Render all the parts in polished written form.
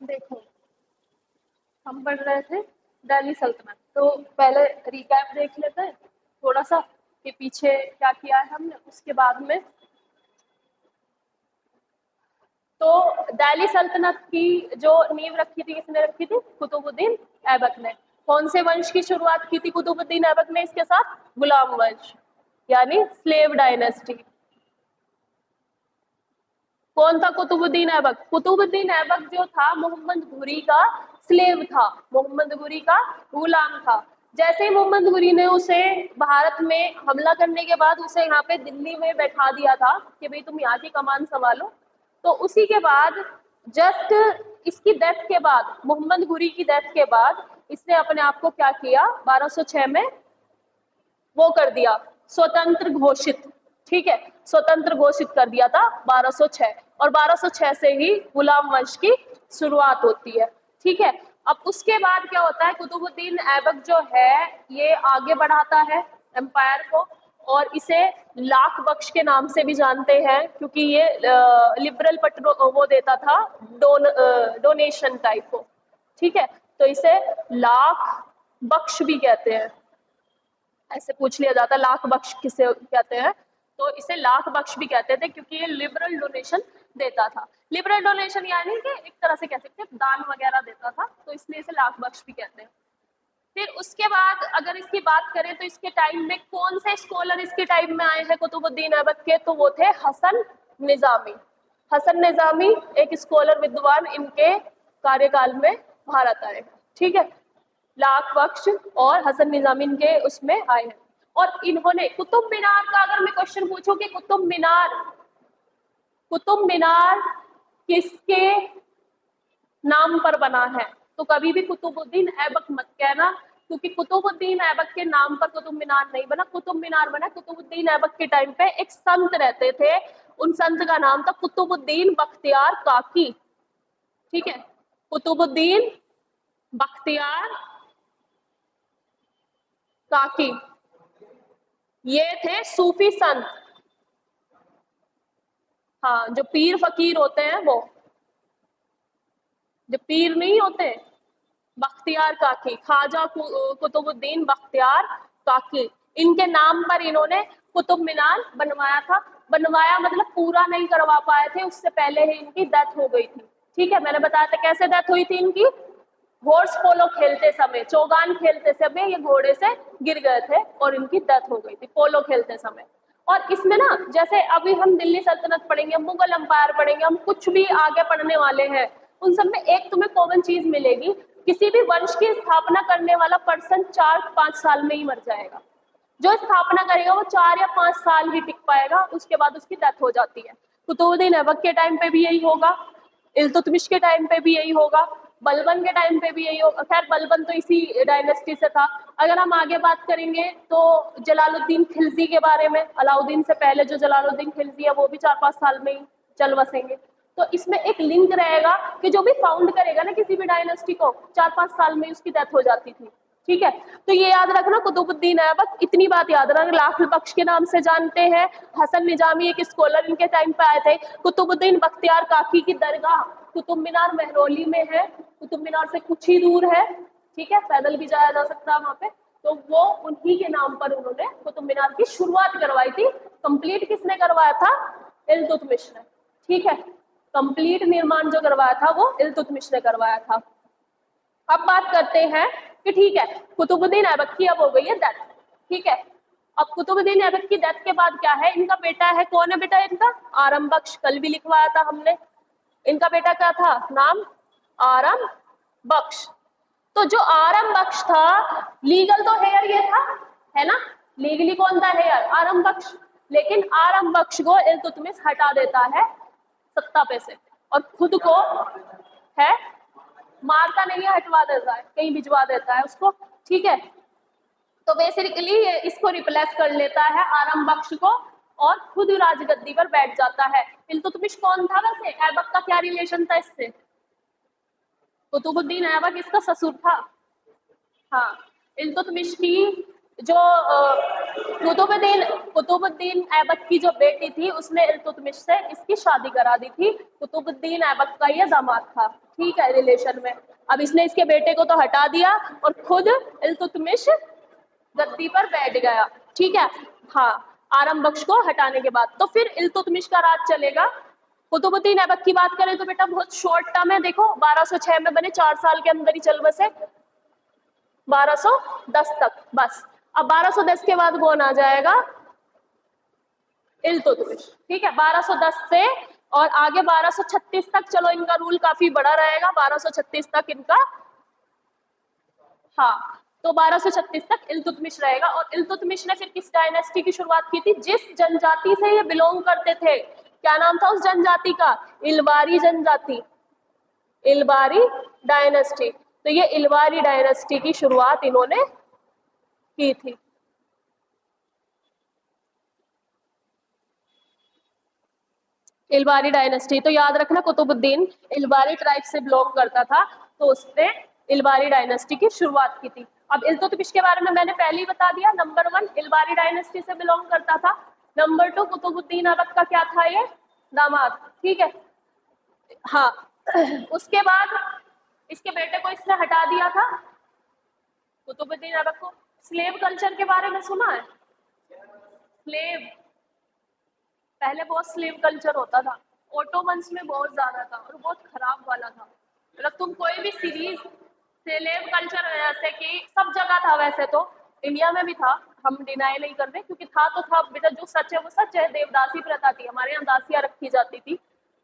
देखो, हम पढ़ रहे थे दिल्ली सल्तनत, तो पहले रिकैप देख लेते हैं थोड़ा सा कि पीछे क्या किया है हमने। उसके बाद में तो दिल्ली सल्तनत की जो नींव रखी थी, किसने रखी थी? कुतुबुद्दीन ऐबक ने। कौन से वंश की शुरुआत की थी कुतुबुद्दीन ऐबक ने इसके साथ? गुलाम वंश, यानी स्लेव डायनेस्टी। कौन था कुतुबुद्दीन ऐबक? कुतुबुद्दीन ऐबक जो था मोहम्मद घुरी का स्लेव था, मोहम्मद घुरी का गुलाम था। जैसे ही मोहम्मद घुरी ने उसे भारत में हमला करने के बाद उसे यहाँ पे दिल्ली में बैठा दिया था कि भाई तुम यहाँ की कमान संभालो, तो उसी के बाद जस्ट इसकी डेथ के बाद, मोहम्मद घुरी की डेथ के बाद, इसने अपने आप को क्या किया? 1206 में वो कर दिया, स्वतंत्र घोषित। ठीक है, स्वतंत्र घोषित कर दिया था 1206, और 1206 से ही गुलाम वंश की शुरुआत होती है। ठीक है, अब उसके बाद क्या होता है? कुतुबुद्दीन ऐबक जो है ये आगे बढ़ाता है एम्पायर को, और इसे लाख बख्श के नाम से भी जानते हैं, क्योंकि ये लिबरल पट्रो वो देता था, डोनेशन टाइप को। ठीक है, तो इसे लाख बख्श भी कहते हैं। ऐसे पूछ लिया जाता है लाख बख्श किसे कहते हैं, तो इसे लाख बख्श भी कहते थे, क्योंकि ये लिबरल डोनेशन देता था। लिबरल डोनेशन यानी कि एक तरह से कह सकते हैं दान वगैरह देता था, तो इसलिए इसे लाख बख्श भी कहते हैं। फिर उसके बाद अगर इसकी बात करें तो इसके टाइम में कौन से स्कॉलर इसके टाइम में आए हैं कुतुबुद्दीन ऐबक के? तो वो थे हसन निजामी। हसन निजामी एक स्कॉलर विद्वान इनके कार्यकाल में भारत आए। ठीक है, लाख बख्श और हसन निजामी इनके उसमें आए हैं। और इन्होंने कुतुब मीनार का, अगर मैं क्वेश्चन पूछूं कि कुतुब मीनार किसके नाम पर बना है, तो कभी भी कुतुबुद्दीन ऐबक मत कहना, क्योंकि कुतुबुद्दीन ऐबक के नाम पर कुतुब मीनार नहीं बना। कुतुब मीनार बना कुतुबुद्दीन ऐबक के टाइम पे, एक संत रहते थे, उन संत का नाम था कुतुबुद्दीन बख्तियार काकी। ठीक है, कुतुबुद्दीन बख्तियार काकी, ये थे सूफी संत। हाँ, जो पीर फकीर होते हैं वो, जो पीर नहीं होते, बख्तियार काकी, ख्वाजा कुतुबुद्दीन बख्तियार काकी, इनके नाम पर इन्होंने कुतुब मीनार बनवाया था। बनवाया मतलब पूरा नहीं करवा पाए थे, उससे पहले ही इनकी डेथ हो गई थी। ठीक है, मैंने बताया था कैसे डेथ हुई थी इनकी। हॉर्स पोलो खेलते समय, चौगान खेलते समय ये घोड़े से गिर गए थे और इनकी डेथ हो गई थी पोलो खेलते समय। और इसमें ना, जैसे अभी हम दिल्ली सल्तनत पढ़ेंगे, मुगल एम्पायर पढ़ेंगे, हम कुछ भी आगे पढ़ने वाले हैं, उन सब में एक तुम्हें कॉमन चीज मिलेगी, किसी भी वंश की स्थापना करने वाला पर्सन 4-5 साल में ही मर जाएगा। जो स्थापना करेगा वो 4 या 5 साल ही टिक पाएगा, उसके बाद उसकी डेथ हो जाती है। कुतुबुद्दीन ऐबक के टाइम पे भी यही होगा, इल्तुतमिश के टाइम पे भी यही होगा, बलबन के टाइम पे भी यही होगा। खैर बलबन तो इसी डायनेस्टी से था। अगर हम आगे बात करेंगे तो जलालुद्दीन खिलजी के बारे में, अलाउद्दीन से पहले जो जलालुद्दीन खिलजी है वो भी 4-5 साल में ही चल बसेंगे। तो इसमें एक लिंक रहेगा कि जो भी फाउंड करेगा ना किसी भी डायनेस्टी को, 4-5 साल में उसकी डेथ हो जाती थी। ठीक है, तो ये याद रखना कुतुबुद्दीन ऐबक, इतनी बात याद रखना, लाख बख्श के नाम से जानते हैं। हसन निजामी एक स्कॉलर इनके टाइम पे आए थे। कुतुबुद्दीन बख्तियार काकी की दरगाह कुतुब मीनार महरौली में है, कुतुब मीनार से कुछ ही दूर है। ठीक है, पैदल भी जाया जा सकता है वहां पे। तो वो उन्हीं के नाम पर उन्होंने कुतुब मीनार की शुरुआत करवाई थी। कंप्लीट किसने करवाया था? इल्तुतमिश ने। ठीक है, कंप्लीट निर्माण जो करवाया था वो इल्तुतमिश ने करवाया था। अब बात करते हैं कि ठीक है, कुतुबुद्दीन ऐबक की अब हो गई है डेथ। ठीक है, अब कुतुबुद्दीन ऐबक की डेथ के बाद क्या है? इनका बेटा है, कौन है बेटा इनका? आरम बख्श, कल भी लिखवाया था हमने। इनका बेटा क्या था? नाम आरम बख्श। तो जो आरम बख्श था, लीगल तो हेयर ये था, है ना, लीगली कौन था? हेयर आरम बख्श। लेकिन आरम बख्श को इल्तुतमिश हटा देता है सत्ता पे से, और खुद को है मारता नहीं है, हटवा देता है, कहीं भिजवा देता है उसको। ठीक है, तो बेसिकली इसको रिप्लेस कर लेता है आरम बख्श को, और खुद राजगद्दी पर बैठ जाता है। इल्तुतमिश कौन था वैसे? ऐबक का क्या रिलेशन था इससे? कुतुबुद्दीन ऐबक इसका ससुर था। हाँ, इल्तुतमिश की जो कुतुबुद्दीन ऐबक की जो बेटी थी उसने इल्तुतमिश से इसकी शादी करा दी थी। कुतुबुद्दीन ऐबक का ये दामाद था, ठीक है, रिलेशन में। अब इसने इसके बेटे को तो हटा दिया और खुद इल्तुतमिश गद्दी पर बैठ गया, ठीक है। हाँ, आरम बख्श को हटाने के बाद तो फिर इल्तुतमिश का राज चलेगा। कुतुबुद्दीन ऐबक की बात करें तो बेटा बहुत शॉर्ट टर्म है, देखो 1206 में बने, 4 साल के अंदर ही चल बसे 1210 तक बस। अब 1210 के बाद कौन आ जाएगा? इल्तुतमिश, ठीक है। 1210 से और आगे 1236 तक, चलो इनका रूल काफी बड़ा रहेगा, 1236 तक इनका, हाँ, तो 1236 तक इल्तुतमिश रहेगा। और इल्तुतमिश ने फिर किस डायनेस्टी की शुरुआत की थी? जिस जनजाति से ये बिलोंग करते थे, क्या नाम था उस जनजाति का? इलबारी जनजाति, इलबारी डायनेस्टी। तो ये इलबारी डायनेस्टी की शुरुआत इन्होंने की थी। इलबारी डायनेस्टी, तो याद रखना कुतुबुद्दीन इलबारी ट्राइब से बिलोंग करता था, तो उसने इलबारी डायनेस्टी की शुरुआत की थी। अब इल्तुतमिश के बारे में मैंने पहले ही बता दिया, नंबर 1 इलबारी डायनेस्टी से बिलोंग करता था, नंबर 2 कुतुबुद्दीन ऐबक का क्या था? ये दामाद, ठीक है। हाँ, उसके बाद इसके बेटे को इसने हटा दिया था, कुतुबुद्दीन ऐबक को। स्लेव कल्चर के बारे में सुना है? स्लेव, पहले बहुत स्लेव कल्चर होता था, ओटोमन्स में बहुत ज्यादा था और बहुत खराब वाला था। मतलब तुम कोई भी सीरीज स्लेव कल्चर, जैसे कि सब जगह था, वैसे तो इंडिया में भी था, हम डिनाई नहीं कर रहे, क्योंकि था तो था बेटा, जो सच है वो सच है। देवदासी प्रथा थी, हमारे यहाँ दासियां रखी जाती थी,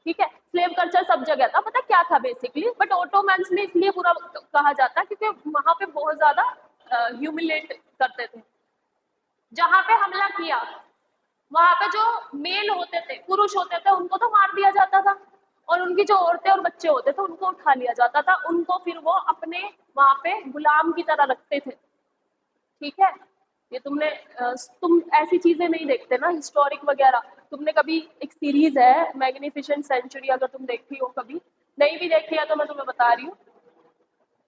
ठीक है। स्लेव कल्चर सब जगह था, पता क्या था बेसिकली, बट ओटोमन्स में इसलिए पूरा कहा जाता है क्योंकि वहां पे बहुत ज्यादा ह्यूमिलेट करते थे। जहां पे हमला किया वहां पे जो मेल होते थे, पुरुष होते थे, उनको तो मार दिया जाता था, और उनकी जो औरतें और बच्चे होते थे उनको उठा लिया जाता था, उनको फिर वो अपने वहां पे गुलाम की तरह रखते थे, ठीक है। ये तुम ऐसी चीजें नहीं देखते ना, हिस्टोरिक वगैरह। तुमने कभी, एक सीरीज है मैग्निफिसेंट सेंचुरी, अगर तुम देखी हो, कभी नहीं भी देखी है तो मैं तुम्हें बता रही हूँ।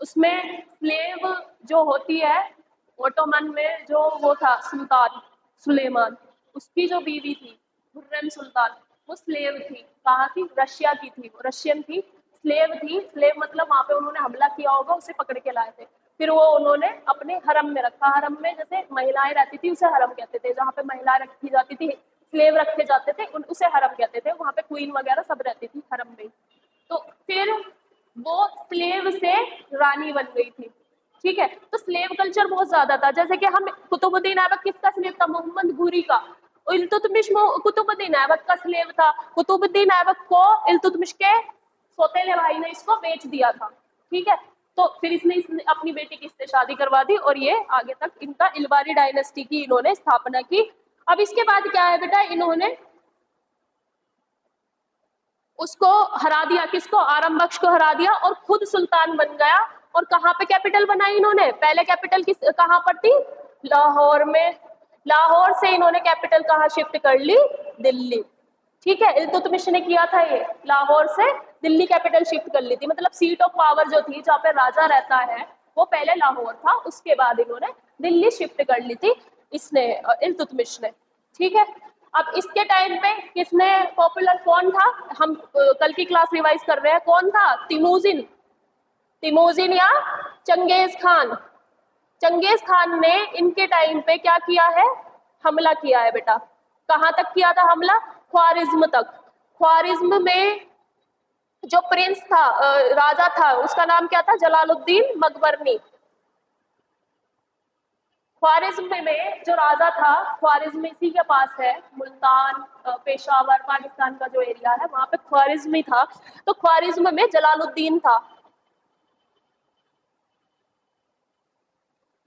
उसमें स्लेव जो होती है, ओटोमन में जो वो था सुल्तान सुलेमान, उसकी जो बीवी थी हुर्रम सुल्तान, वो स्लेव थी। कहाँ थी? रशिया की थी, वो रशियन थी, स्लेव थी। स्लेव मतलब वहां पे उन्होंने हमला किया होगा, उसे पकड़ के लाए थे, फिर वो उन्होंने अपने हरम में रखा। हरम में जैसे महिलाएं रहती थी उसे हरम कहते थे, जहाँ पे महिलाएं रखी जाती थी, स्लेव रखे जाते थे, उसे हरम कहते थे। वहां पे क्वीन वगैरह सब रहती थी हरम में। तो फिर वो स्लेव से रानी बन गई थी, ठीक है। तो स्लेव कल्चर बहुत ज्यादा था। जैसे कि हम, कुतुबुद्दीन ऐबक किसका स्लेव था? मोहम्मद घुरी का। इल्तुतमिश कुतुबुद्दीन ऐबक का स्लेव था। कुतुबुद्दीन ऐबक को इल्तुतमिश के सौतेले भाई ने इसको बेच दिया था, ठीक है। तो फिर इसने अपनी बेटी की इससे शादी करवा दी, और ये आगे तक इनका इलबारी डायनेस्टी की इन्होंने स्थापना की। अब इसके बाद क्या है बेटा, इन्होंने उसको हरा दिया, किसको? आरम बख्श को हरा दिया, और खुद सुल्तान बन गया। और कहाँ पे कैपिटल बनाई इन्होंने? पहले कैपिटल किस कहाँ पर थी? लाहौर में। लाहौर से इन्होंने कैपिटल कहाँ शिफ्ट कर ली? दिल्ली, ठीक है। इल्तुतमिश ने किया था ये, लाहौर से दिल्ली कैपिटल शिफ्ट कर ली थी। मतलब सीट ऑफ पावर जो थी, जहाँ पे राजा रहता है, वो पहले लाहौर था, उसके बाद इन्होंने दिल्ली शिफ्ट कर ली थी, इसने इल्तुतमिश ने, ठीक है। अब इसके टाइम पे किसने पॉपुलर, कौन था? हम कल की क्लास रिवाइज कर रहे हैं, कौन था? तिमोजिन, तिमोजिन या चंगेज खान। चंगेज खान ने इनके टाइम पे क्या किया है? हमला किया है बेटा। कहां तक किया था हमला? ख्वारिज्म तक। ख्वारिज्म में जो प्रिंस था, राजा था, उसका नाम क्या था? जलालुद्दीन मकबरनी। ख्वारिज्म में जो राजा था, ख्वारिज्म इसी के पास है, मुल्तान, पेशावर, पाकिस्तान का जो एरिया है, वहां पे ख्वारिज्म ही था। तो ख्वारिज्म में जलालुद्दीन था,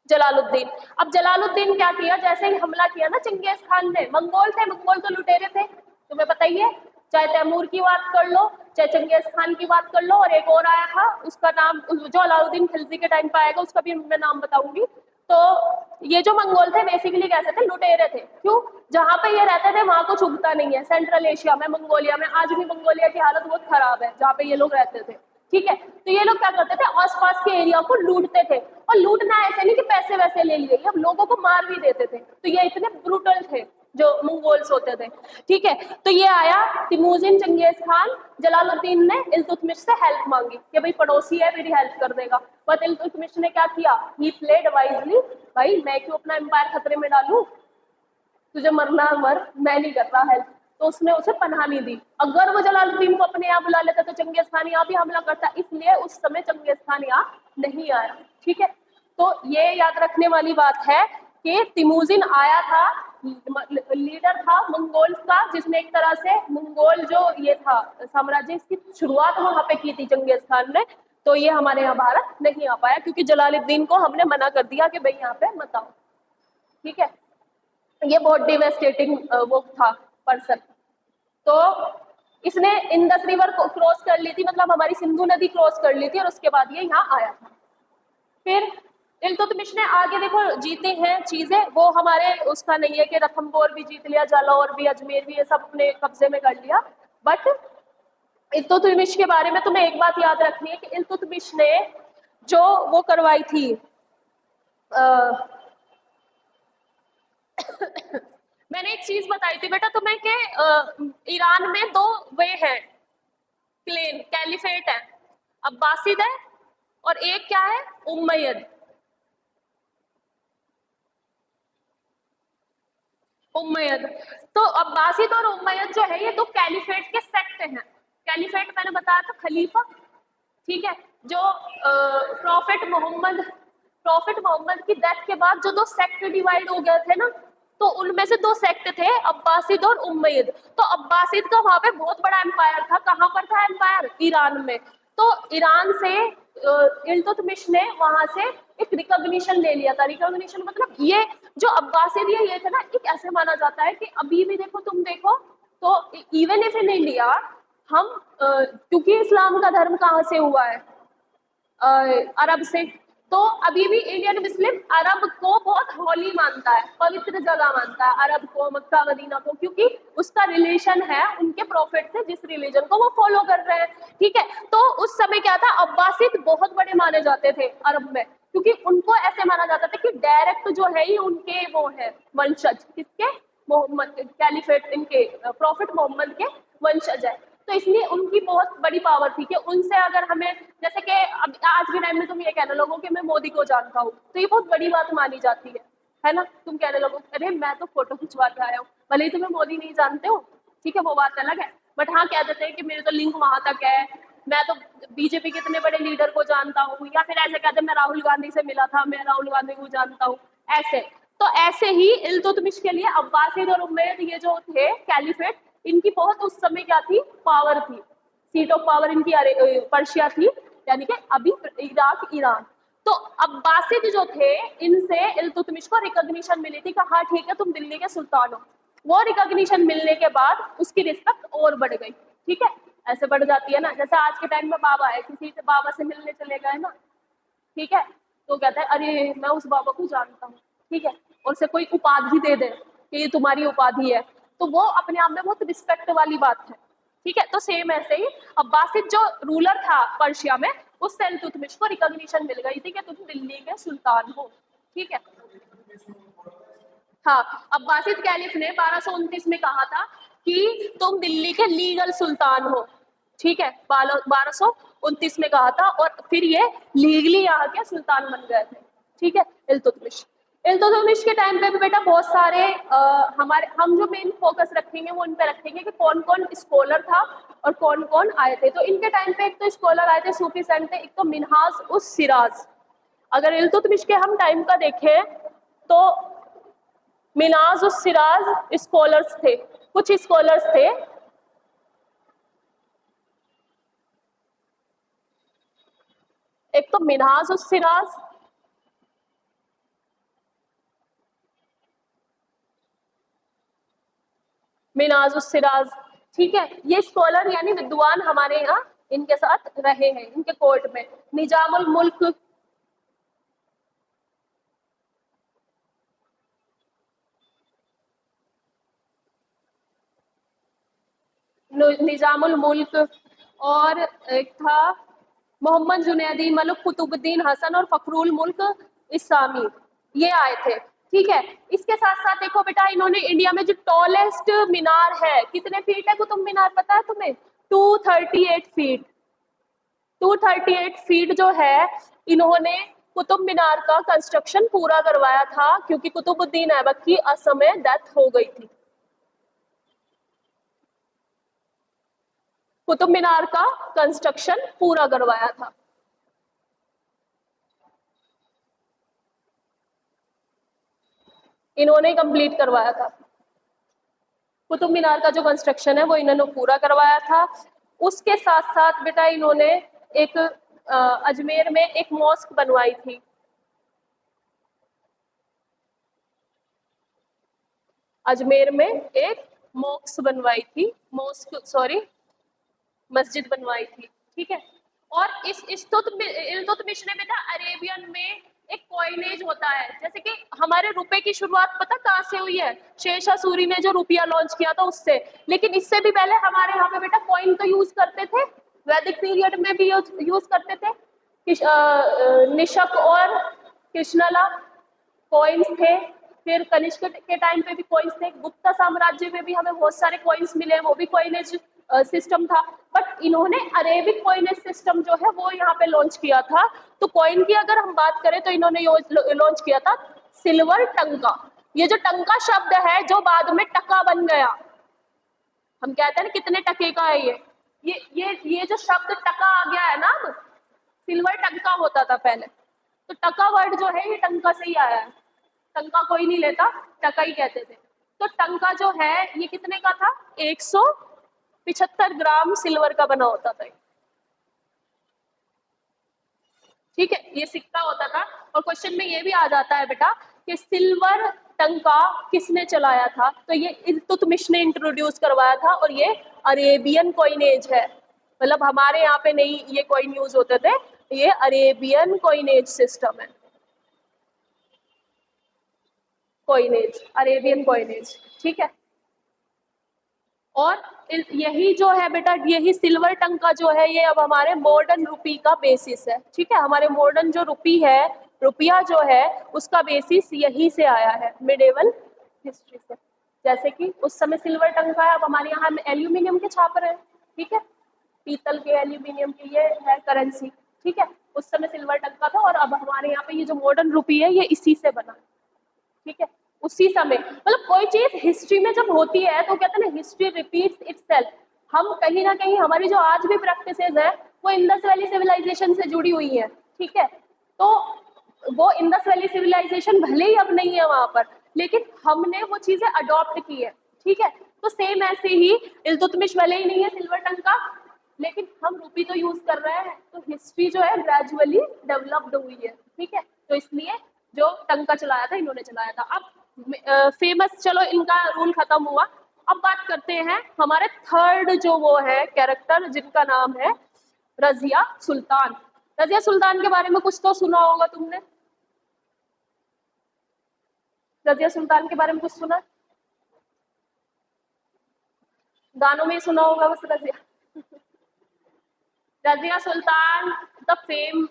जलालुद्दीन। अब जलालुद्दीन क्या किया? जैसे ही हमला किया ना चंगेज खान ने, मंगोल थे, मंगोल तो लुटेरे थे, तुम्हें पता ही है। चाहे तैमूर की बात कर लो, चाहे चंगेज खान की बात कर लो, और एक और आया था, उसका नाम जो अलाउद्दीन खिलजी के टाइम पे आएगा, उसका भी मैं नाम बताऊंगी। तो ये जो मंगोल थे बेसिकली कैसे थे? लुटेरे थे। क्यों? जहां पे ये रहते थे वहां कुछ उगता नहीं है। सेंट्रल एशिया में, मंगोलिया में, आज भी मंगोलिया की हालत बहुत खराब है, जहाँ पे ये लोग रहते थे, ठीक है। तो ये लोग क्या करते थे, आसपास के एरिया को लूटते थे, और लूटना ऐसे नहीं कि पैसे वैसे ले लिए, अब लोगों को मार भी देते थे। तो ये इतने ब्रूटल थे जो मंगोल्स होते थे। ठीक है, तो ये आया तिमोजिन चंगेज खान, जलालुद्दीन ने इल्तुतमिश से हेल्प मांगी कि भाई पड़ोसी है, मेरी हेल्प कर देगा। बट इल्तुतमिश ने क्या किया, ही प्लेड वाइजली, भाई मैं क्यों अपना एम्पायर खतरे में डालूं, तुझे मरना मर, मैं नहीं कर रहा हेल्प। तो उसने उसे पनाह नहीं दी। अगर वो जलालुद्दीन को अपने यहाँ बुला लेता तो चंगेज खान यहाँ भी हमला करता, इसलिए उस समय चंगेज खान यहाँ नहीं आया। ठीक है, तो ये याद रखने वाली बात है कि तिमोजिन आया था, लीडर था मंगोल्स का, जिसने एक तरह से मंगोल जो ये था साम्राज्य, इसकी शुरुआत वहां पे की थी चंगेज खान ने। तो ये हमारे यहाँ भारत नहीं आ पाया क्योंकि जलालुद्दीन को हमने मना कर दिया कि भाई यहाँ पे मत आओ। ठीक है, ये बहुत डिवेस्टेटिंग वो था पर्सन। तो इसने इंडस रिवर को क्रॉस कर ली थी, मतलब हमारी सिंधु नदी क्रॉस कर ली थी, और उसके बाद ये यहाँ आया था। फिर इल्तुतमिश ने आगे देखो जीते हैं चीजें, वो हमारे उसका नहीं है कि रणथंभौर भी जीत लिया, जालौर भी, अजमेर भी, ये सब अपने कब्जे में कर लिया। बट इल्तुतमिश के बारे में तुम्हें एक बात याद रखनी है कि इल्तुतमिश ने जो वो करवाई थी मैंने एक चीज बताई थी बेटा तुम्हें कि ईरान में दो वे हैं, क्लेन कैलिफेट है, अब्बासिद है, और एक क्या है, उम्मयद। उम्मयद, तो अब्बासिद और उम्मयद जो है ये दो कैलिफेट के सेक्ट हैं। कैलिफेट मैंने बताया था खलीफा, ठीक है, जो प्रॉफिट मोहम्मद की डेथ के बाद जो दो सेक्ट डिवाइड हो गए थे ना, तो उनमें से दो सेक्ट थे, अब्बासिद और उम्मयद। तो अब्बासिद का वहां पे बहुत बड़ा एम्पायर था, कहां पर था एम्पायर, ईरान में। तो ईरान से इल्तुतमिश ने वहां से एक रिकॉग्निशन ले लिया था। रिकॉग्निशन मतलब ये जो अब्बासिद ये थे ना, एक ऐसे माना जाता है कि अभी भी देखो, तुम देखो तो इवन इफ इन इंडिया हम क्योंकि इस्लाम का धर्म कहाँ से हुआ है, अरब से, तो अभी भी इंडियन मुस्लिम अरब को बहुत होली मानता है, पवित्र जगह मानता है अरब को, मक्का मदीना को, क्योंकि उसका रिलेशन है उनके प्रॉफिट से, जिस रिलीजन को वो फॉलो कर रहे हैं। ठीक है, तो उस समय क्या था, अब्बासिद बहुत बड़े माने जाते थे अरब में, क्योंकि उनको ऐसे माना जाता था कि डायरेक्ट जो है ही उनके वो है वंशज, किसके, मोहम्मद कैलिफेट, इनके प्रॉफिट मोहम्मद के वंशज है। तो इसलिए उनकी बहुत बड़ी पावर थी कि उनसे अगर हमें, जैसे कि अब आज के टाइम में तुम ये कहने लगो कि मैं मोदी को जानता हूँ, तो ये बहुत बड़ी बात मानी जाती है ना। तुम कहने लगो अरे मैं तो फोटो खिंचवा के आया हूँ, भले ही तुम्हें मोदी नहीं जानते हो, ठीक है, वो बात अलग है। बट हाँ, कह देते हैं कि मेरे तो लिंक वहां तक है, मैं तो बीजेपी के इतने बड़े लीडर को जानता हूँ, या फिर ऐसे कहते हैं मैं राहुल गांधी से मिला था, मैं राहुल गांधी को जानता हूँ, ऐसे। तो ऐसे ही इल्तुतमिश के लिए अब्बासिद और उमैयद ये जो थे कैलिफेट, इनकी बहुत उस समय क्या थी, पावर थी, सीट ऑफ पावर इनकी पर्शिया थी, यानी कि अभी इराक, ईरान। तो अब्बासिद जो थे, इनसे इल्तुतमिश को रिकॉग्निशन मिली थी कि हाँ ठीक है तुम दिल्ली के सुल्तान हो। वो रिकॉग्निशन मिलने के बाद उसकी रिस्पेक्ट और बढ़ गई। ठीक है, ऐसे बढ़ जाती है ना, जैसे आज के टाइम में बाबा है, किसी से बाबा से मिलने चले गए ना, ठीक है, तो कहता है अरे मैं उस बाबा को जानता हूँ, ठीक है, और से कोई उपाधि दे दे कि ये तुम्हारी उपाधि है, तो वो अपने आप में बहुत रिस्पेक्ट वाली बात है। ठीक है, तो सेम ऐसे ही अब्बासिद जो रूलर था पर्शिया में, उससे इल्तुतमिश को रिकॉग्निशन मिल गई थी कि तुम दिल्ली के सुल्तान हो। ठीक है, हाँ, अब्बासिद कैलिफ ने 1229 में कहा था कि तुम दिल्ली के लीगल सुल्तान हो। ठीक है, 1229 में कहा था, और फिर ये लीगली यहाँ के सुल्तान बन गए थे। ठीक है, इल्तुतमिश इल्तुतमिश के टाइम पे भी बेटा बहुत सारे हमारे, हम जो मेन फोकस रखेंगे वो इन पे रखेंगे कि कौन कौन स्कॉलर था और कौन कौन आए थे। तो इनके टाइम पे एक तो स्कॉलर आए थे, सूफी सेंट थे, एक तो मिनहाज उस सिराज। अगर इल्तुतमिश के हम टाइम का देखें तो मिनाज उस सिराज स्कॉलर्स थे, कुछ स्कॉलर्स थे। एक तो मिनहाज उस सिराज, मिनाज उस सिराज, ठीक है, ये स्कॉलर यानी विद्वान हमारे यहाँ इनके साथ रहे हैं, इनके कोर्ट में। निजामुल मुल्क, निजामुल मुल्क, और एक था मोहम्मद जुनैदी, मलिक कुतुबुद्दीन हसन और फखरुल मुल्क इस्लामी, ये आए थे। ठीक है, इसके साथ साथ देखो बेटा, इन्होंने इंडिया में जो टॉलेस्ट मीनार है, कितने फीट है कुतुब मीनार, पता है तुम्हें? 238 फीट। 238 फीट जो है, इन्होंने कुतुब मीनार का कंस्ट्रक्शन पूरा करवाया था, क्योंकि कुतुबुद्दीन ऐबक की असमय डेथ हो गई थी। कुतुब मीनार का कंस्ट्रक्शन पूरा करवाया था। इन्होंने कंप्लीट करवाया था। कुतुब मीनार का जो कंस्ट्रक्शन है वो इन्होंने पूरा करवाया था। उसके साथ साथ बेटा इन्होंने एक अजमेर में एक मॉस्क बनवाई थी। अजमेर में एक मॉस्क बनवाई थी, मॉस्क सॉरी, मस्जिद बनवाई थी। ठीक है, और इस इल्तुतमिश ने बेटा अरेबियन में एक कॉइनेज होता है, जैसे कि हमारे रुपए की शुरुआत पता कहाँ से हुई है? शेरशाह सूरी ने जो रुपया लॉन्च किया था उससे। लेकिन इससे भी पहले हमारे यहाँ पे बेटा कॉइन तो यूज करते थे, वैदिक पीरियड में भी यूज करते थे। निशक और कृष्णला कॉइन्स थे, फिर कनिष्क के टाइम पे भी कॉइन्स थे, गुप्ता साम्राज्य में भी हमें बहुत सारे कॉइन्स मिले, वो भी कॉइनेज सिस्टम था। बट इन्होंने अरेबिक कॉइनेज सिस्टम जो है वो यहाँ पे लॉन्च किया था। तो कॉइन की अगर हम बात करें तो इन्होंने लॉन्च किया था सिल्वर टंका। ये जो टंका शब्द है जो बाद में टका बन गया, हम कहते हैं ना कितने टके का है ये जो शब्द टका आ गया है ना, अब सिल्वर टंका होता था पहले, तो टका वर्ड जो है ये टंका से ही आया है। टंका कोई नहीं लेता, टका ही कहते थे। तो टंका जो है ये कितने का था? 175 ग्राम सिल्वर का बना होता था। ठीक है, ये सिक्का होता था। और क्वेश्चन में ये भी आ जाता है बेटा कि सिल्वर टंका किसने चलाया था? तो ये इल्तुतमिश ने इंट्रोड्यूस करवाया था, और ये अरेबियन कॉइनेज है। मतलब हमारे यहाँ पे नहीं ये कॉइन यूज होते थे, ये अरेबियन कॉइनेज सिस्टम है। Coinage, Arabian coinage. ठीक है, और यही जो है बेटा, यही सिल्वर टंका जो है ये अब हमारे मॉडर्न रुपी का बेसिस है। ठीक है, हमारे मॉडर्न जो रुपी है, रुपया जो है उसका बेसिस यही से आया है, मिडेवल हिस्ट्री से। जैसे कि उस समय सिल्वर टंका है, अब हमारे यहाँ एल्यूमिनियम के छाप रहे हैं। ठीक है, पीतल के, एल्यूमिनियम की ये है करेंसी। ठीक है, उस समय सिल्वर टंका था, और अब हमारे यहाँ पे ये जो मॉडर्न रुपी है ये इसी से बना। ठीक है, उसी समय, मतलब कोई चीज हिस्ट्री में जब होती है तो कहते हैं ना, हिस्ट्री रिपीट्स इटसेल्फ। हम कहीं ना कहीं हमारी जो आज भी प्रैक्टिसेस है वो इंडस वैली सिविलाइजेशन से जुड़ी हुई है। ठीक है, तो वो इंडस वैली सिविलाइजेशन भले ही अब नहीं है वहां पर, लेकिन हमने वो चीजें अडॉप्ट की है। ठीक है, तो सेम ऐसे ही इल्तुतमिश भले ही नहीं है सिल्वर टंका, लेकिन हम रूपी तो यूज कर रहे हैं, तो हिस्ट्री जो है ग्रेजुअली डेवलप्ड हुई है। ठीक है, तो इसलिए जो टंका चलाया था इन्होंने चलाया था। अब फेमस, चलो इनका रूल खत्म हुआ। अब बात करते हैं हमारे थर्ड जो वो है कैरेक्टर, जिनका नाम है रजिया सुल्तान। रजिया सुल्तान के बारे में कुछ तो सुना होगा तुमने? रजिया सुल्तान के बारे में कुछ सुना? गानों में ही सुना होगा बस Razia. Razia Sultan the fame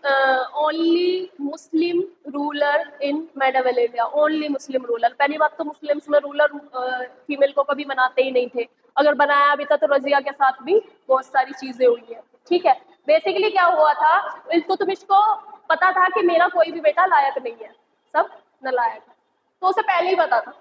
only Muslim ruler in medieval India. Only Muslim ruler. पहली बात तो मुस्लिम्स में रूलर फीमेल को कभी बनाते ही नहीं थे, अगर बनाया भी था तो रजिया के साथ भी बहुत सारी चीजें हुई है। ठीक है, बेसिकली क्या हुआ था, इल्तुतमिश को पता था कि मेरा कोई भी बेटा लायक नहीं है, सब नालायक है, तो उसे पहले ही पता था।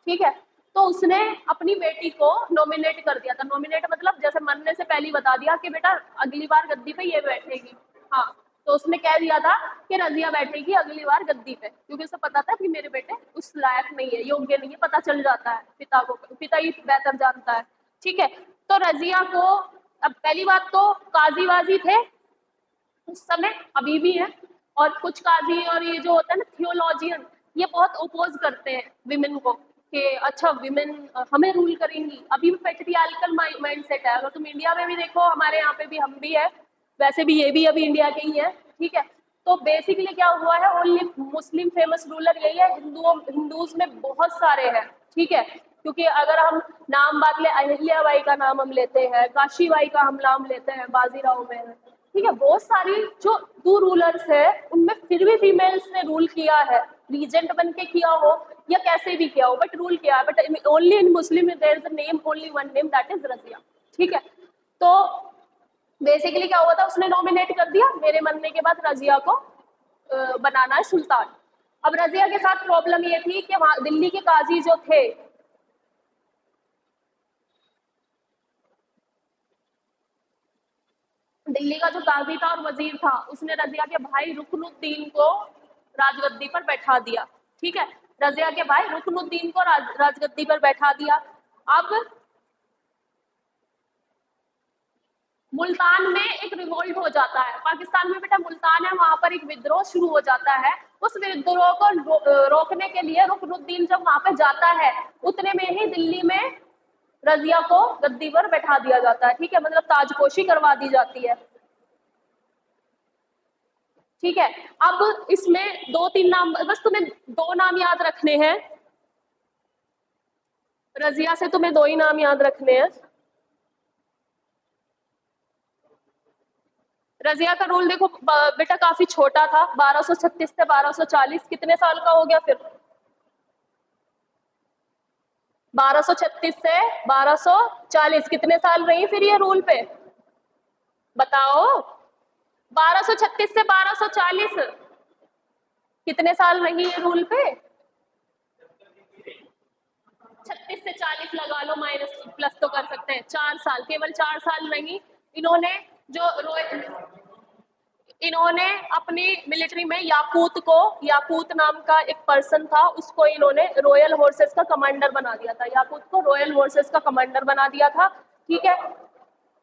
ठीक है, तो उसने अपनी बेटी को नॉमिनेट कर दिया था। नॉमिनेट मतलब जैसे मरने से पहले ही बता दिया कि बेटा अगली बार गद्दी पे ये बैठेगी। हाँ, तो उसने कह दिया था कि रजिया बैठेगी अगली बार गद्दी पे, क्योंकि उसे पता था कि मेरे बेटे उस लायक नहीं है, योग्य नहीं है। पता चल जाता है पिता को, पिता ही बेहतर जानता है। ठीक है, तो रजिया को, अब पहली बात तो काजी वाजी थे उस समय, अभी भी है, और कुछ काजी और ये जो होता है ना थियोलॉजियन, ये बहुत ओपोज करते हैं विमेन को कि अच्छा विमेन हमें रूल करेंगी। अभी भी पेट्रियार्कल माइंडसेट है। अगर तुम इंडिया में भी देखो, हमारे यहाँ पे भी हम भी है, वैसे भी ये भी अभी इंडिया के ही है। ठीक है, तो बेसिकली क्या हुआ है, ओनली मुस्लिम फेमस रूलर यही है। हिंदूज में बहुत सारे हैं। ठीक है, क्योंकि अगर हम नाम बात ले, अहिल्या बाई का नाम हम लेते हैं, काशी बाई का हम नाम लेते हैं, बाजीराव में, ठीक है, बहुत सारी जो टू रूलर्स है उनमें फिर भी फीमेल्स ने रूल किया है, रीजेंट बन के किया हो या कैसे भी किया हो, बट रूल किया है। But only in Muslim there is a name, only one name, that is Razia. ठीक है, तो बेसिकली क्या हुआ था, उसने नॉमिनेट कर दिया, मेरे मरने के बाद रजिया को बनाना है सुल्तान। अब रजिया के साथ प्रॉब्लम ये थी कि वहां दिल्ली के काजी जो थे, दिल्ली का जो काजी था और वजीर था, उसने रजिया के भाई रुकनुद्दीन को राजगद्दी पर बैठा दिया। ठीक है, रजिया के भाई रुकनुद्दीन को राजगद्दी पर बैठा दिया। अब मुल्तान में एक रिवोल्ट हो जाता है, पाकिस्तान में बेटा मुल्तान है, वहां पर एक विद्रोह शुरू हो जाता है। उस विद्रोह को रोकने के लिए रुकनुद्दीन जब वहां पे जाता है, उतने में ही दिल्ली में रजिया को गद्दी पर बैठा दिया जाता है। ठीक है, मतलब ताजपोशी करवा दी जाती है। ठीक है, अब इसमें दो तीन नाम, बस तुम्हें दो नाम याद रखने हैं, रजिया से तुम्हें दो ही नाम याद रखने हैं। रजिया का रूल देखो बेटा काफी छोटा था, 1236 से 1240, कितने साल का हो गया फिर? 1236 से 1240, कितने साल रही फिर ये रूल पे? बताओ, 1236 से 1240 कितने साल रही ये रूल पे? 36 से 40 लगा लो, माइनस प्लस तो कर सकते हैं, 4 साल, केवल 4 साल रही। इन्होंने जो इन्होंने अपनी मिलिट्री में याकूत नाम का एक पर्सन था, उसको इन्होंने रॉयल फोर्सेस का कमांडर बना दिया था, याकूत को रॉयल फोर्सेस का कमांडर बना दिया था। ठीक है,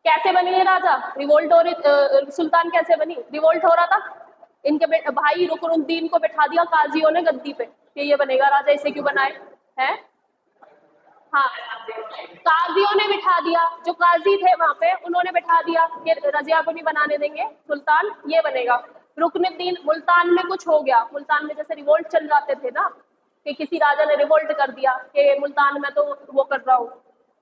कैसे बनी है राजा? रिवोल्ट हो रही, सुल्तान कैसे बनी? रिवोल्ट हो रहा था, इनके भाई रुकनुद्दीन को बैठा दिया काजियों ने गद्दी पे कि ये बनेगा राजा, इसे क्यों बनाए हैं? हाँ, काजियों ने बिठा दिया, जो काजी थे वहां पे उन्होंने बिठा दिया कि रजिया को नहीं बनाने देंगे, सुल्तान ये बनेगा। रुकनुद्दीन, मुल्तान में कुछ हो गया, मुल्तान में जैसे रिवोल्ट चल जाते थे ना, कि किसी राजा ने रिवोल्ट कर दिया कि मुल्तान में तो वो कर रहा हूँ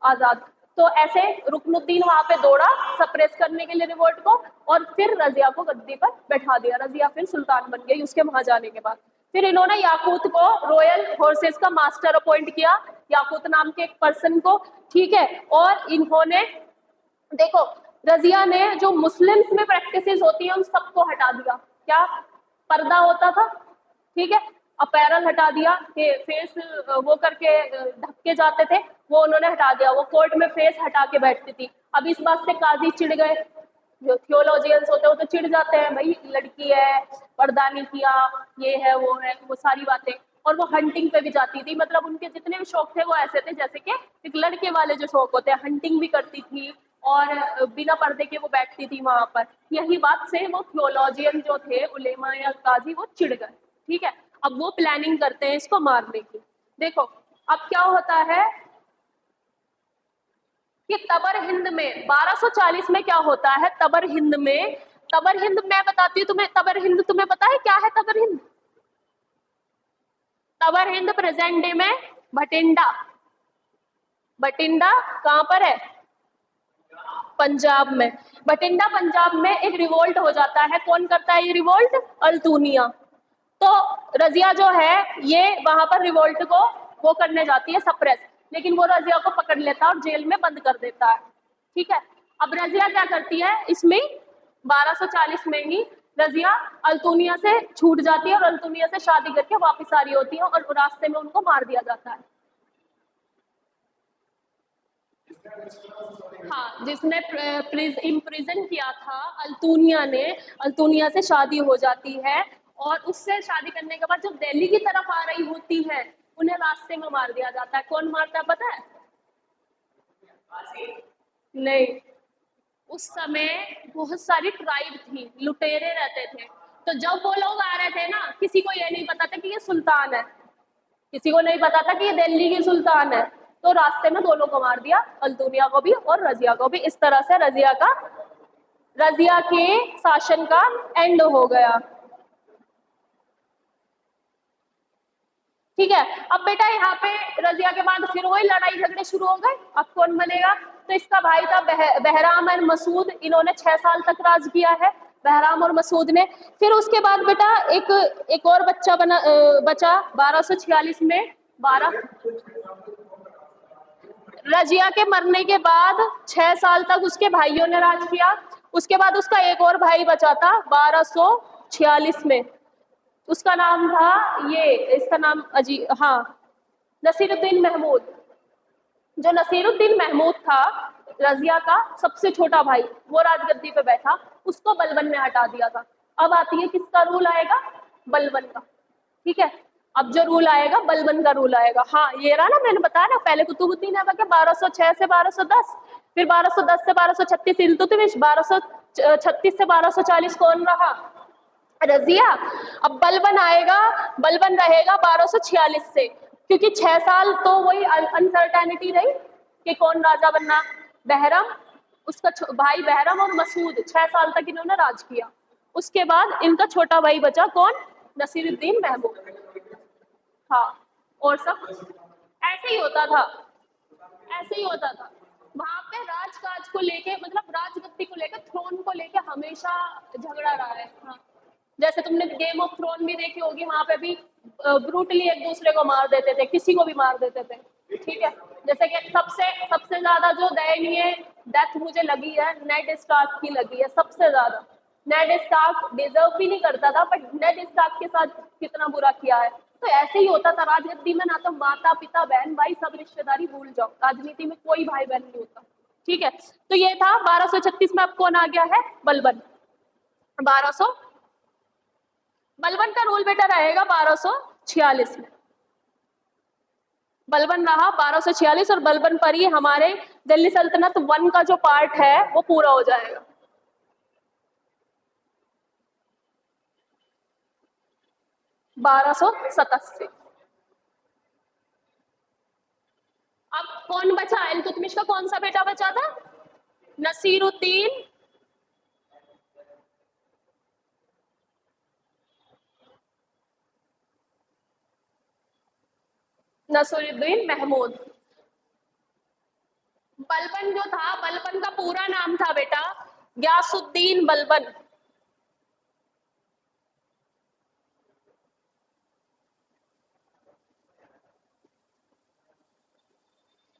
आजाद, तो ऐसे रुकनुद्दीन वहां पे दौड़ा सप्रेस करने के लिए रिवोल्ट को, और फिर रजिया को गद्दी पर बैठा दिया। रजिया फिर सुल्तान बन गई उसके वहां जाने के बाद। फिर इन्होंने याकूत को रॉयल फोर्सेस का मास्टर अपॉइंट किया, याकूत नाम के एक पर्सन को। ठीक है, और इन्होंने देखो, रजिया ने जो मुस्लिम्स में प्रैक्टिसेस होती है उन सबको हटा दिया। क्या पर्दा होता था? ठीक है, अपैरल हटा दिया कि फेस वो करके ढक के जाते थे, वो उन्होंने हटा दिया। वो कोर्ट में फेस हटा के बैठती थी। अब इस बात से काजी चिढ़ गए, जो थियोलॉजियंस होते हैं वो तो चिढ़ जाते हैं, भाई लड़की है, पर्दा नहीं किया, ये है वो है, वो सारी बातें। और वो हंटिंग पे भी जाती थी, मतलब उनके जितने भी शौक थे वो ऐसे थे जैसे कि एक लड़के वाले जो शौक होते हैं, हंटिंग भी करती थी और बिना पर्दे के वो बैठती थी वहां पर। यही बात से वो थियोलॉजियन जो थे, उलेमा या काजी, वो चिढ़ गए। ठीक है, अब वो प्लानिंग करते हैं इसको मारने की। देखो अब क्या होता है कि तबर हिंद में 1240 में क्या होता है, तबर हिंद में, तबर हिंद मैं बताती हूँ तुम्हें, तबर हिंद तुम्हें पता है क्या है तबर हिंद? तबर हिंद प्रेजेंट डे में भटिंडा, भटिंडा कहां पर है? पंजाब में। भटिंडा पंजाब में एक रिवोल्ट हो जाता है, कौन करता है ये रिवोल्ट? अल्तुनिया। तो रजिया जो है ये वहां पर रिवोल्ट को वो करने जाती है सप्रेस, लेकिन वो रजिया को पकड़ लेता है और जेल में बंद कर देता है। ठीक है, अब रजिया क्या करती है इसमें, 1240 में ही रजिया अल्तुनिया से छूट जाती है और अल्तुनिया से शादी करके वापस आ रही होती है और रास्ते में उनको मार दिया जाता है। हाँ, जिसने इम्प्रिजन किया था अल्तुनिया ने, अल्तुनिया से शादी हो जाती है और उससे शादी करने के बाद जब दिल्ली की तरफ आ रही होती है उन्हें रास्ते में मार दिया जाता है। कौन मारता है पता है? नहीं, उस समय बहुत सारी ट्राइब थी, लुटेरे रहते थे, तो जब वो लोग आ रहे थे ना, किसी को ये नहीं पता था कि ये सुल्तान है, किसी को नहीं पता था कि ये दिल्ली की सुल्तान है, तो रास्ते में दोनों को मार दिया, अल्तुनिया को भी और रजिया को भी। इस तरह से रजिया के शासन का एंड हो गया। ठीक है, अब बेटा यहाँ पे रजिया के बाद फिर वही लड़ाई झगड़े शुरू हो गए, अब कौन बनेगा? तो इसका भाई था बहराम और मसूद, इन्होंने 6 साल तक राज किया है, बहराम और मसूद ने। फिर उसके बाद बेटा एक और बच्चा बचा 1246 में, 12 रजिया के मरने के बाद 6 साल तक उसके भाइयों ने राज किया। उसके बाद उसका एक और भाई बचा था 1246 में, उसका नाम था इसका नाम हाँ, नसीरुद्दीन महमूद। जो नसीरुद्दीन महमूद था रजिया का सबसे छोटा भाई, वो राजगद्दी पे बैठा, उसको बलबन ने हटा दिया था। अब आती है किसका रूल आएगा, बलबन का। ठीक है, अब जो रूल आएगा बलबन का रूल आएगा। हाँ ये रहा ना, मैंने बताया ना पहले कुतुबुद्दीन ऐबक 1206 से 1210, फिर 1210 से 1236 इल्तुतमिश, 1236 से 1240 कौन रहा, रजिया। अब बलबन आएगा, बलबन रहेगा 1246 से, क्योंकि 6 साल तो वही अनसर्टेनिटी रही कि कौन राजा बनना। बहरम, उसका भाई बहरम और मसूद 6 साल तक इन्होंने राज किया। उसके बाद इनका छोटा भाई बचा कौन, नसीरुद्दीन महमूद। हाँ, और सब ऐसे ही होता था, ऐसे ही होता था। वहां पे राजकाज को लेके, मतलब राजगद्दी को लेकर, थ्रोन को लेके हमेशा झगड़ा रहा है। हाँ, जैसे तुमने गेम ऑफ थ्रोन भी देखी होगी, वहां पे भी ब्रूटली एक दूसरे को मार देते थे, किसी को भी मार देते थे। ठीक है, जैसे कि सबसे ज्यादा जो दयनीय डेथ मुझे लगी है, नेड स्टार्क की लगी है सबसे ज्यादा। नेड स्टार्क डिजर्व भी नहीं करता था, बट नेड स्टार्क के साथ कितना बुरा किया है। तो ऐसे ही होता था राजनीति में, ना तो माता पिता बहन भाई सब रिश्तेदारी भूल जाओ, राजनीति में कोई भाई बहन नहीं होता। ठीक है, तो ये था 1236 में। अब कौन आ गया है, बलबन। 1200 बलबन का रूल बेटा रहेगा 1246 में, बलबन रहा 1246, और बलबन पर ही हमारे दिल्ली सल्तनत 1 का जो पार्ट है वो पूरा हो जाएगा। बारह सौ सतासी। अब कौन बचा, इल्तुतमिश का कौन सा बेटा बचा था, नसीरुद्दीन महमूद। बलबन जो था, बलबन का पूरा नाम था बेटा गयासुद्दीन बलबन।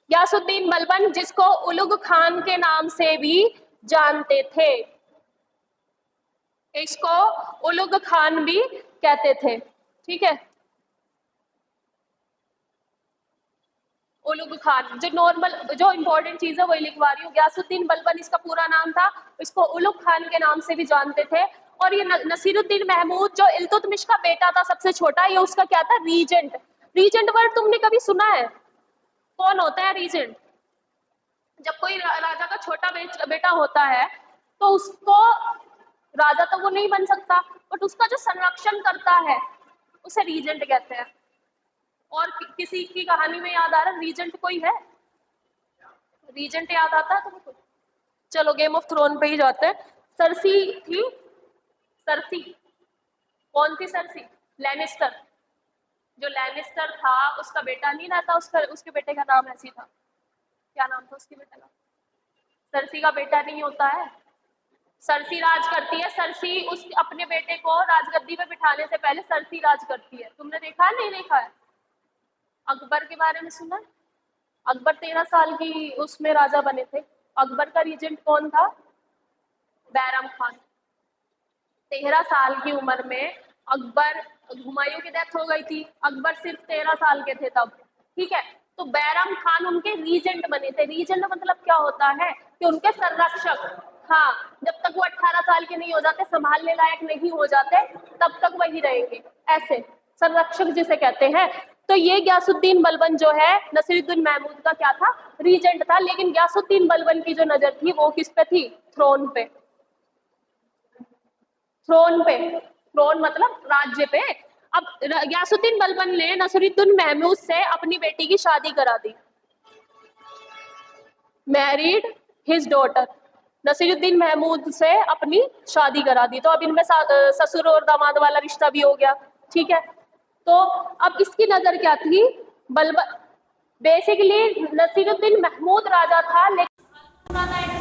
गयासुद्दीन बलबन, जिसको उलुग खान के नाम से भी जानते थे, इसको उलुग खान भी कहते थे। ठीक है, उलुग खान, जो नॉर्मल जो इंपॉर्टेंट चीज है वही लिखवा रही हूँ। गयासुद्दीन बलबन इसका पूरा नाम था, इसको उलुग खान के नाम से भी जानते थे। और ये नसीरुद्दीन महमूद जो इल्तुतमिश का बेटा था, सबसे छोटा, ये उसका क्या था, रीजेंट। रीजेंट वर्ड तुमने कभी सुना है, कौन होता है रीजेंट? जब कोई राजा का छोटा बेटा होता है तो उसको राजा तो वो नहीं बन सकता, बट उसका जो संरक्षण करता है उसे रीजेंट कहते हैं। और किसी की कहानी में याद आ रहा है रीजेंट कोई है, रीजेंट याद आता है तुमको? चलो गेम ऑफ थ्रोन पे ही जाते हैं। सरसी थी, सरसी कौन थी, सरसी लैनिस्टर। जो लैनिस्टर था उसका बेटा नहीं रहता, उसके बेटे का नाम ऐसी था, क्या नाम था उसके बेटे का, सरसी का बेटा नहीं होता है, सरसी राज करती है। सरसी उस अपने बेटे को राजगद्दी पे बिठाने से पहले सरसी राज करती है। तुमने देखा है, नहीं देखा है? अकबर के बारे में सुना है? अकबर 13 साल की उसमें राजा बने थे। अकबर का रीजेंट कौन था, बैरम खान। 13 साल की उम्र में अकबर, हुमायूं की डेथ हो गई थी, अकबर सिर्फ 13 साल के थे तब। ठीक है, तो बैरम खान उनके रीजेंट बने थे। रीजेंट मतलब क्या होता है कि उनके संरक्षक। हाँ, जब तक वो 18 साल के नहीं हो जाते, संभालने लायक नहीं हो जाते, तब तक वही रहेंगे, ऐसे संरक्षक जिसे कहते हैं। तो ये गयासुद्दीन बलबन जो है नसीरुद्दीन महमूद का क्या था, रीजेंट था। लेकिन गयासुद्दीन बलबन की जो नजर थी वो किस पे थी, थ्रोन पे। थ्रोन पे, थ्रोन मतलब राज्य पे। अब गयासुद्दीन बलबन ने नसीरुद्दीन महमूद से अपनी बेटी की शादी करा दी, married his daughter, Nasiruddin Mahmud से अपनी शादी करा दी। तो अब इनमें ससुर और दामाद वाला रिश्ता भी हो गया। ठीक है, तो अब इसकी नजर क्या थी, बलबन बेसिकली नसीरुद्दीन महमूद राजा था, लेकिन पुराना